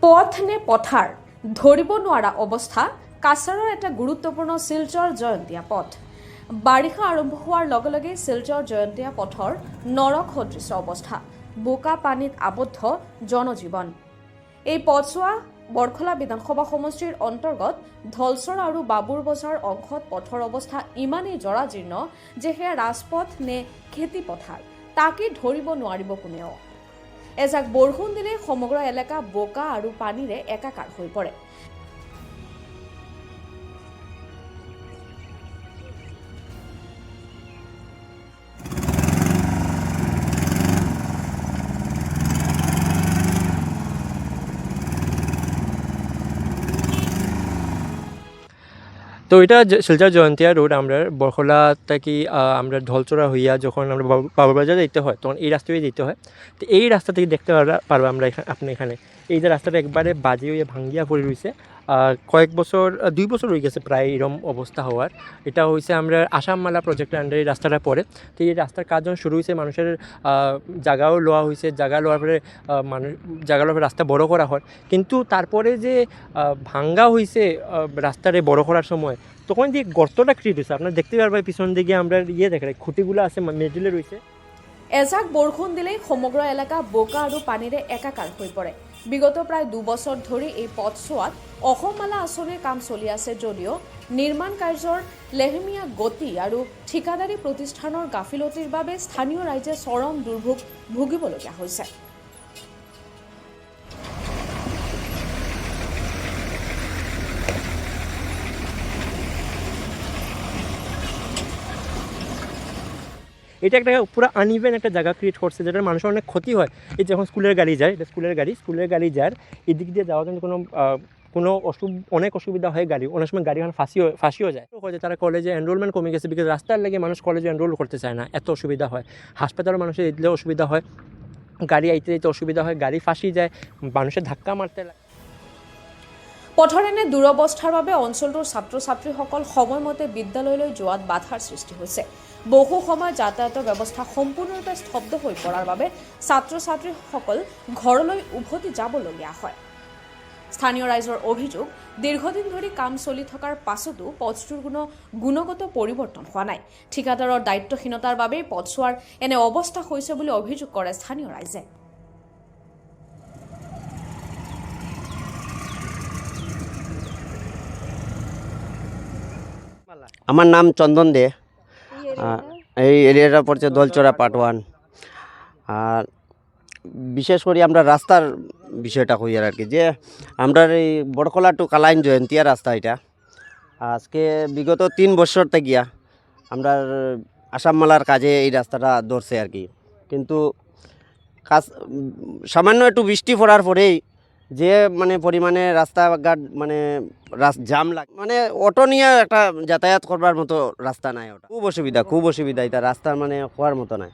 পথ নে পথাৰ ধৰিব নোৱাৰা অৱস্থা কাছাৰৰ এটা গুৰুত্বপূৰ্ণ শিলচৰ জয়ন্তীয়া পথ। বাৰিষা আৰম্ভ হোৱাৰ লগে লগে শিলচৰ জয়ন্তীয়া পথৰ নৰক সদৃশ্য অৱস্থা, বোকা পানীত আবদ্ধ জনজীৱন। এই পথছোৱা বৰখলা বিধানসভা সমষ্টিৰ অন্তৰ্গত ধলচৰ আৰু বাবুৰ বজাৰ অংশত পথৰ অৱস্থা ইমানেই জৰাজীৰ্ণ যে সেয়া ৰাজপথ নে খেতি পথাৰ তাকে ধৰিব নোৱাৰিব কোনেও। এজাক বৰষুণ দিলে সমগ্ৰ এলেকা বোকা আৰু পানীৰে একাকাৰ হৈ পৰে। তো এটা শিলচর জয়ন্তিয়া রোড আমরা বরখলা থেকে আমরা ঢলচড়া হইয়া যখন আমরা বাবুরবাজার যেতে হয় তখন এই রাস্তা দিয়ে যেতে হয়। তো এই রাস্তা থেকে দেখতে পারবো আমরা আপনি এখানে এই যে রাস্তাটা একবারে বাজে হয়ে ভাঙ্গিয়া পড়ে রয়েছে। কয়েক বছর 2 বছর হয়ে গেছে প্রায় এরকম অবস্থা হওয়ার। এটা হয়েছে আমরা আসামমালা প্রজেক্টের আন্ডারে রাস্তাটা পড়ে। তো এই রাস্তার কাজ যখন শুরু হয়েছে মানুষের জায়গাও লওয়া হয়েছে, জায়গা লওয়ার পরে মানুষ জায়গা লওয়ার পরে রাস্তা বড় করা হয়, কিন্তু তারপরে যে ভাঙ্গা হয়েছে রাস্তারে বড় করার সময় তখন যে গর্তটা ক্রিয়েট হয়েছে আপনারা দেখতে পারবেন পিছন দিকে আমরা দেখে খুঁটিগুলো আছে মিডিলে রয়েছে। এজাক বৰষুণ দিলেই সমগ্ৰ এলেকা বোকা আৰু পানীৰে একাকাৰ হৈ পৰে। বিগত প্ৰায় 2 বছৰ ধৰি এই পথছোৱাত অসমমালা আঁচনিৰ কাম চলি আছে যদিও নিৰ্মাণ কাৰ্যৰ লেহেমীয়া গতি আৰু ঠিকাদাৰী প্ৰতিষ্ঠানৰ গাফিলতিৰ বাবে স্থানীয় ৰাইজে চৰম দুৰ্ভোগ ভুগিবলগীয়া হৈছে। এটা একটা পুরো আনইভেন একটা জায়গা ক্রিয়েট করছে যেটার মানুষের অনেক ক্ষতি হয়। এই যখন স্কুলের গাড়ি যায়, এটা স্কুলের গাড়ি যার এদিক দিয়ে যাওয়ার জন্য কোনো অনেক অসুবিধা হয়। গাড়ি অনেক সময় গাড়ি ফাঁসিও যায়। তারা কলেজে এনরোলমেন্ট কমে গেছে, বিকজ রাস্তার লেগে মানুষ কলেজে এনরোল করতে চায় না, এত অসুবিধা হয়। হাসপাতালের মানুষের এদিকে অসুবিধা হয়, গাড়ি আইতে যেতে অসুবিধা হয়, গাড়ি ফাঁসি যায়, মানুষের ধাক্কা মারতে লাগে। পথৰ এনে দুৰৱস্থাৰ বাবে অঞ্চলটোৰ ছাত্ৰ ছাত্ৰীসকল সময়মতে বিদ্যালয়লৈ যোৱাত বাধাৰ সৃষ্টি হৈছে। বহু সময় যাতায়াতৰ ব্যৱস্থা সম্পূৰ্ণৰূপে স্তব্ধ হৈ পৰাৰ বাবে ছাত্ৰ ছাত্ৰীসকল ঘৰলৈ উভতি যাবলগীয়া হয়। স্থানীয় ৰাইজৰ অভিযোগ, দীৰ্ঘদিন ধৰি কাম চলি থকাৰ পাছতো পথটোৰ কোনো গুণগত পৰিৱৰ্তন হোৱা নাই। ঠিকাদাৰৰ দায়িত্বহীনতাৰ বাবেই পথছোৱাৰ এনে অৱস্থা হৈছে বুলি অভিযোগ কৰে স্থানীয় ৰাইজে। আমার নাম চন্দন দে। এই এরিয়াটা পড়ছে দলচড়া পার্ট 1। আর বিশেষ করে আমরা রাস্তার বিষয়টা কই আর কি, যে আমরা এই বড়খলা টু কালাইন জয়ন্তিয়া রাস্তা, এটা আজকে বিগত 3 বছর থেকে আমরা আসামমালার কাজে এই রাস্তাটা ধরছে আর কি। কিন্তু কাজ সামান্য একটু বৃষ্টি পড়ার পরেই যে পরিমাণে রাস্তাঘাট জাম লাগে, অটো নিয়ে একটা যাতায়াত করবার মতো রাস্তা নাই। ওটা খুব অসুবিধা এটা রাস্তা হওয়ার মতো নাই।